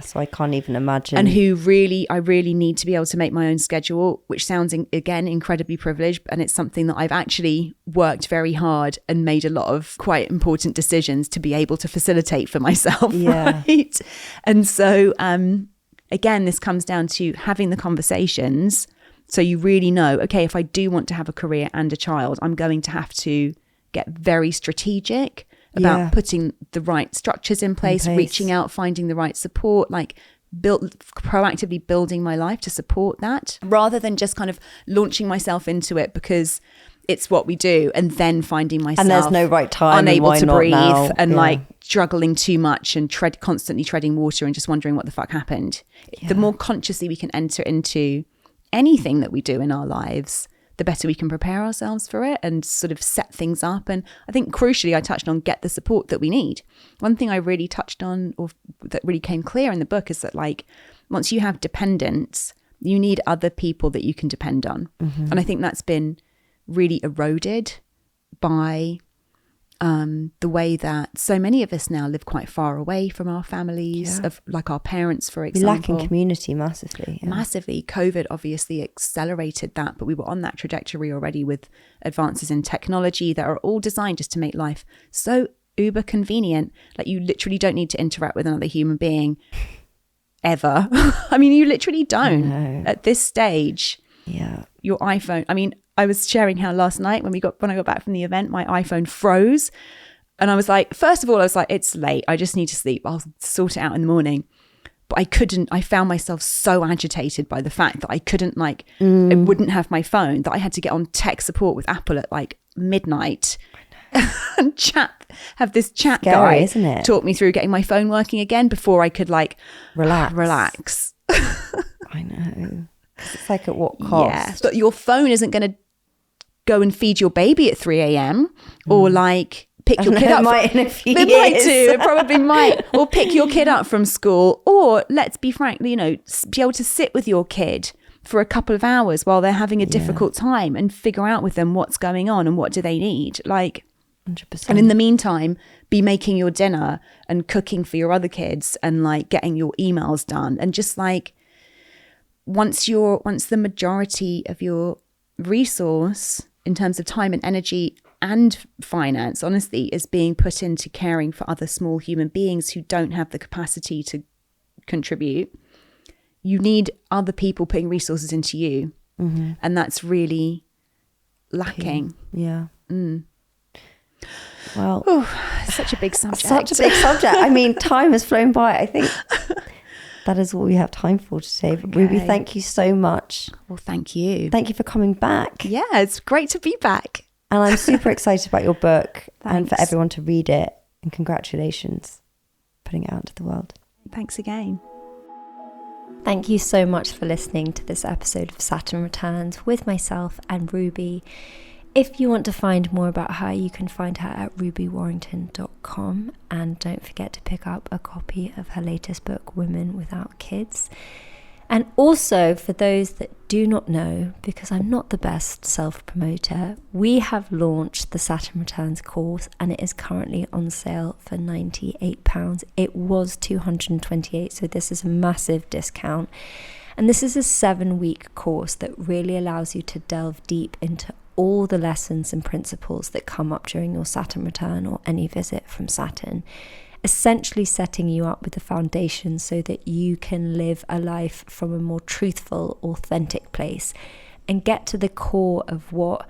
So I can't even imagine. And I really need to be able to make my own schedule, which sounds, again, incredibly privileged. And it's something that I've actually worked very hard and made a lot of quite important decisions to be able to facilitate for myself. Yeah. Right? And so, again, this comes down to having the conversations. So you really know, okay, if I do want to have a career and a child, I'm going to have to get very strategic about putting the right structures in place, reaching out, finding the right support, like proactively building my life to support that, rather than just kind of launching myself into it because it's what we do and then finding myself and there's no right time, unable to breathe and like struggling too much and constantly treading water and just wondering what the fuck happened. The more consciously we can enter into anything that we do in our lives, the better we can prepare ourselves for it and sort of set things up. And I think crucially, I touched on get the support that we need. One thing I really touched on, or that really came clear in the book, is that like once you have dependence, you need other people that you can depend on. And I think that's been really eroded by the way that so many of us now live quite far away from our families, of like our parents, for example. We lack in community massively. Massively. COVID obviously accelerated that, but we were on that trajectory already with advances in technology that are all designed just to make life so uber convenient. Like you literally don't need to interact with another human being ever. I mean, you literally don't at this stage. Yeah. Your iPhone. I mean, I was sharing how last night when I got back from the event, my iPhone froze. And I was like, first of all, I was like, it's late. I just need to sleep. I'll sort it out in the morning. but I found myself so agitated by the fact that I couldn't I wouldn't have my phone, that I had to get on tech support with Apple at like midnight and have this chat Scary, guy isn't it? talk me through getting my phone working again before I could like relax. I know. It's like at what cost? Yeah, but your phone isn't going to go and feed your baby at 3 a.m. or like pick your kid up. It might in a few It years. might do. It probably might. Or pick your kid up from school. Or let's be frank, you know, be able to sit with your kid for a couple of hours while they're having a difficult time and figure out with them what's going on and what do they need. Like, 100%. and in the meantime, be making your dinner and cooking for your other kids and like getting your emails done. And just like, once the majority of your resource in terms of time and energy and finance, honestly, is being put into caring for other small human beings who don't have the capacity to contribute, you need other people putting resources into you. And that's really lacking. Yeah. Well, Such a big subject. such a big subject. I mean, time has flown by. I think that is all we have time for today. But Ruby, thank you so much. Well, thank you. Thank you for coming back. Yeah, it's great to be back. And I'm super excited about your book and for Thanks. everyone to read it. And congratulations putting it out into the world. Thanks again. Thank you so much for listening to this episode of Saturn Returns with myself and Ruby. If you want to find more about her, you can find her at rubywarrington.com, and don't forget to pick up a copy of her latest book, Women Without Kids. And also, for those that do not know, because I'm not the best self-promoter, we have launched the Saturn Returns course, and it is currently on sale for £98. It was $228, so this is a massive discount. And this is a 7-week course that really allows you to delve deep into all the lessons and principles that come up during your Saturn return or any visit from Saturn, essentially setting you up with the foundation so that you can live a life from a more truthful, authentic place and get to the core of what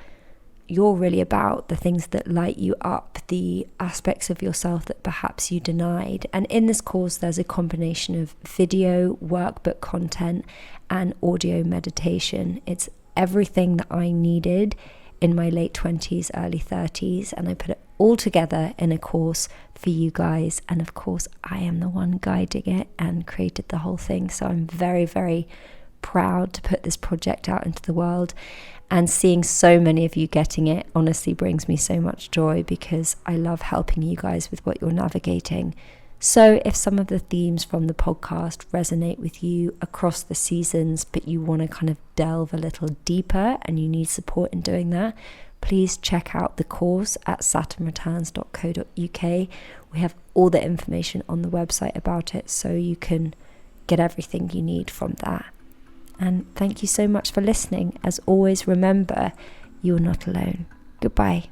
you're really about, the things that light you up, the aspects of yourself that perhaps you denied. And in this course, there's a combination of video, workbook content, and audio meditation. It's everything that I needed in my late 20s, early 30s, and I put it all together in a course for you guys. And of course, I am the one guiding it and created the whole thing. So I'm very, very proud to put this project out into the world, and seeing so many of you getting it honestly brings me so much joy, because I love helping you guys with what you're navigating. So if some of the themes from the podcast resonate with you across the seasons, but you want to kind of delve a little deeper and you need support in doing that, please check out the course at saturnreturns.co.uk. We have all the information on the website about it, so you can get everything you need from that. And thank you so much for listening. As always, remember, you're not alone. Goodbye.